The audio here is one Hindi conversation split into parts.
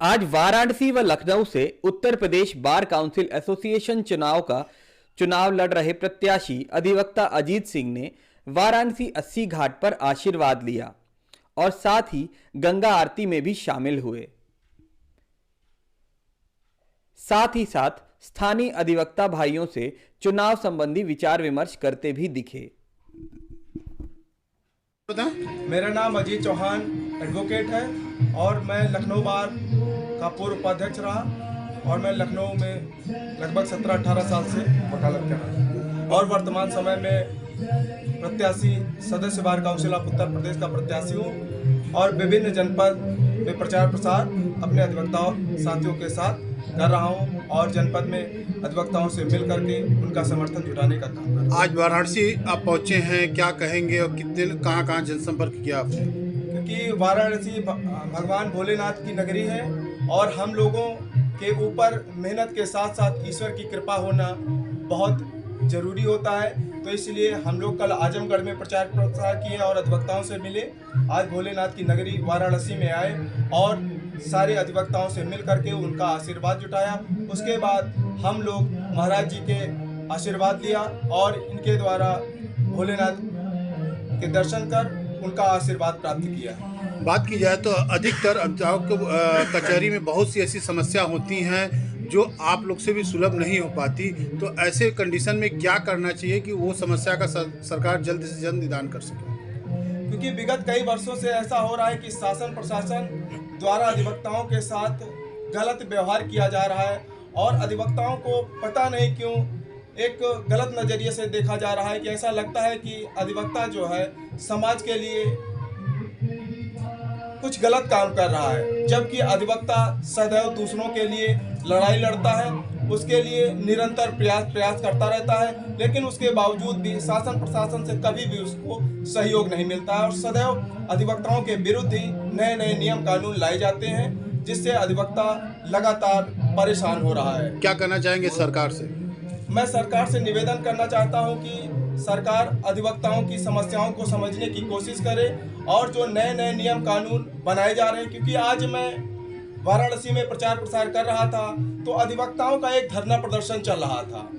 आज वाराणसी व लखनऊ से Uttar Pradesh bar council association चुनाव का चुनाव लड़ रहे प्रत्याशी अधिवक्ता अजीत सिंह ने वाराणसी 80 घाट पर आशीर्वाद लिया और साथ ही गंगा आरती में भी शामिल हुए। साथ ही साथ स्थानीय अधिवक्ता भाइयों से चुनाव संबंधी विचार विमर्श करते भी दिखे। मेरा नाम अजीत चौहान एडवोकेट है और मैं लखनऊ बार का पूर्व उपाध्यक्ष रहा और मैं लखनऊ में लगभग 17-18 साल से वकालत कर रहा हूँ और वर्तमान समय में प्रत्याशी सदस्य bar council of Uttar Pradesh का प्रत्याशी हूँ और विभिन्न जनपद में प्रचार प्रसार अपने अधिवक्ताओं साथियों के साथ कर रहा हूँ और जनपद में अधिवक्ताओं से मिल करके उनका समर्थन जुटाने का काम कर रहा हूँ। आज वाराणसी आप पहुँचे हैं, क्या कहेंगे और कितने कहाँ जनसंपर्क किया आपने? क्योंकि वाराणसी भगवान भोलेनाथ की नगरी है और हम लोगों के ऊपर मेहनत के साथ साथ ईश्वर की कृपा होना बहुत ज़रूरी होता है, तो इसलिए हम लोग कल आजमगढ़ में प्रचार प्रसार किए और अधिवक्ताओं से मिले। आज भोलेनाथ की नगरी वाराणसी में आए और सारे अधिवक्ताओं से मिल करके उनका आशीर्वाद जुटाया। उसके बाद हम लोग महाराज जी के आशीर्वाद लिया और इनके द्वारा भोलेनाथ के दर्शन कर उनका आशीर्वाद प्राप्त किया। बात की जाए तो अधिकतर अभिभावक कचहरी में बहुत सी ऐसी समस्या होती हैं जो आप लोग से भी सुलभ नहीं हो पाती, तो ऐसे कंडीशन में क्या करना चाहिए कि वो समस्या का सरकार जल्द से जल्द निदान कर सके? क्योंकि विगत कई वर्षों से ऐसा हो रहा है कि शासन प्रशासन द्वारा अधिवक्ताओं के साथ गलत व्यवहार किया जा रहा है और अधिवक्ताओं को पता नहीं क्यों एक गलत नज़रिए से देखा जा रहा है कि ऐसा लगता है कि अधिवक्ता जो है समाज के लिए कुछ गलत काम कर रहा है, जबकि अधिवक्ता सदैव दूसरों के लिए लड़ाई लड़ता है, उसके लिए निरंतर प्रयास करता रहता है, लेकिन उसके बावजूद भी शासन प्रशासन से कभी भी उसको सहयोग नहीं मिलता है और सदैव अधिवक्ताओं के विरुद्ध ही नए नए नियम कानून लाए जाते हैं, जिससे अधिवक्ता लगातार परेशान हो रहा है। क्या कहना चाहेंगे सरकार से? मैं सरकार से निवेदन करना चाहता हूं कि सरकार अधिवक्ताओं की समस्याओं को समझने की कोशिश करे और जो नए नए नियम कानून बनाए जा रहे हैं, क्योंकि आज मैं वाराणसी में प्रचार प्रसार कर रहा था तो अधिवक्ताओं का एक धरना प्रदर्शन चल रहा था,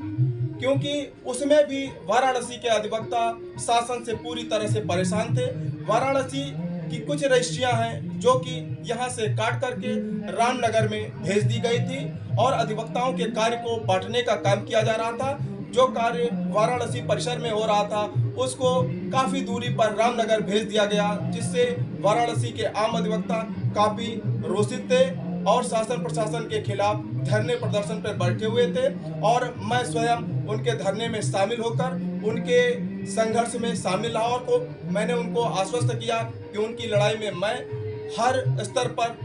क्योंकि उसमें भी वाराणसी के अधिवक्ता शासन से पूरी तरह से परेशान थे। वाराणसी की कुछ रजिस्ट्रियां हैं जो कि यहां से काट करके रामनगर में भेज दी गई थी और अधिवक्ताओं के कार्य को बांटने का काम किया जा रहा था। जो कार्य वाराणसी परिसर में हो रहा था उसको काफ़ी दूरी पर रामनगर भेज दिया गया, जिससे वाराणसी के आम अधिवक्ता काफ़ी रोषित थे और शासन प्रशासन के खिलाफ धरने प्रदर्शन पर बैठे हुए थे और मैं स्वयं उनके धरने में शामिल होकर उनके संघर्ष में शामिल रहा और मैंने उनको आश्वस्त किया कि उनकी लड़ाई में मैं हर स्तर पर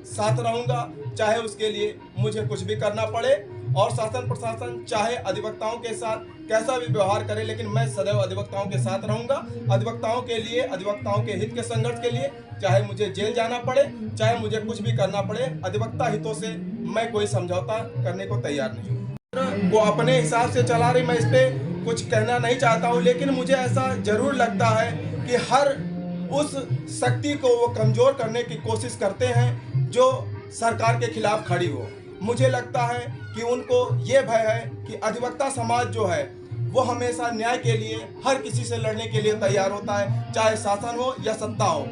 साथ रहूंगा, चाहे उसके लिए मुझे कुछ भी करना पड़े और शासन प्रशासन चाहे अधिवक्ताओं के साथ कैसा भी व्यवहार करे, लेकिन मैं सदैव अधिवक्ताओं के साथ रहूंगा। अधिवक्ताओं के लिए, अधिवक्ताओं के हित के संघर्ष के लिए, चाहे मुझे जेल जाना पड़े, चाहे मुझे कुछ भी करना पड़े, अधिवक्ता हितों से मैं कोई समझौता करने को तैयार नहीं हूँ। वो अपने हिसाब से चला रही, मैं इस पर कुछ कहना नहीं चाहता हूँ, लेकिन मुझे ऐसा जरूर लगता है कि हर उस शक्ति को वो कमज़ोर करने की कोशिश करते हैं जो सरकार के खिलाफ खड़ी हो। मुझे लगता है कि उनको ये भय है कि अधिवक्ता समाज जो है वो हमेशा न्याय के लिए हर किसी से लड़ने के लिए तैयार होता है, चाहे शासन हो या सत्ता हो।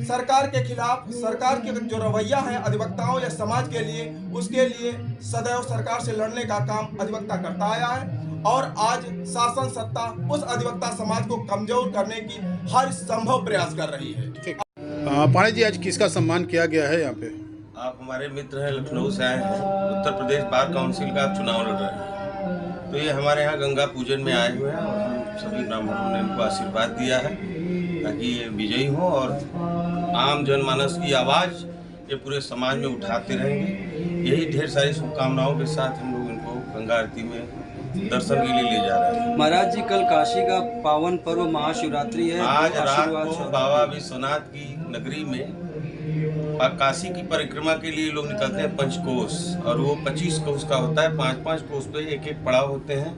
सरकार के खिलाफ सरकार के जो रवैया है अधिवक्ताओं या समाज के लिए, उसके लिए सदैव सरकार से लड़ने का काम अधिवक्ता करता आया है और आज शासन सत्ता उस अधिवक्ता समाज को कमजोर करने की हर संभव प्रयास कर रही है। पाणे जी, आज किसका सम्मान किया गया है यहाँ पे? आप हमारे मित्र हैं, लखनऊ से आए हैं, उत्तर प्रदेश बार काउंसिल का आप चुनाव लड़ रहे हैं, तो ये हमारे यहाँ गंगा पूजन में आए हुए हैं और हम सभी ब्राह्मणों ने इनको आशीर्वाद दिया है ताकि ये विजयी हो और आम जनमानस की आवाज़ ये पूरे समाज में उठाते रहेंगे। यही ढेर सारी शुभकामनाओं के साथ हम लोग इनको गंगा आरती में दर्शन के लिए ले जा रहे हैं। महाराज जी, कल काशी का पावन पर्व महाशिवरात्रि है। आज रात को बाबा विश्वनाथ की नगरी में काशी की परिक्रमा के लिए लोग निकलते हैं पंचकोश, और वो 25 कोष का होता है। 5-5 कोष पे एक एक पड़ाव होते हैं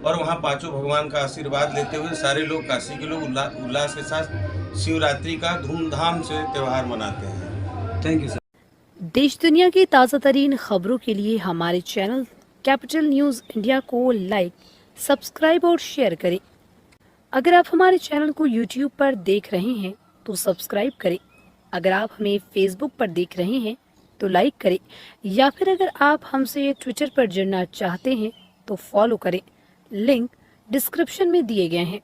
और वहाँ पांचों भगवान का आशीर्वाद लेते हुए सारे लोग, काशी के लोग उल्लास के साथ शिवरात्रि का धूमधाम से त्यौहार मनाते हैं। Thank you sir. देश दुनिया की ताज़ा तरीन खबरों के लिए हमारे चैनल कैपिटल न्यूज़ इंडिया को लाइक, सब्सक्राइब और शेयर करें। अगर आप हमारे चैनल को यूट्यूब पर देख रहे हैं तो सब्सक्राइब करें। अगर आप हमें फेसबुक पर देख रहे हैं तो लाइक करें, या फिर अगर आप हमसे ट्विटर पर जुड़ना चाहते हैं तो फॉलो करें। लिंक डिस्क्रिप्शन में दिए गए हैं।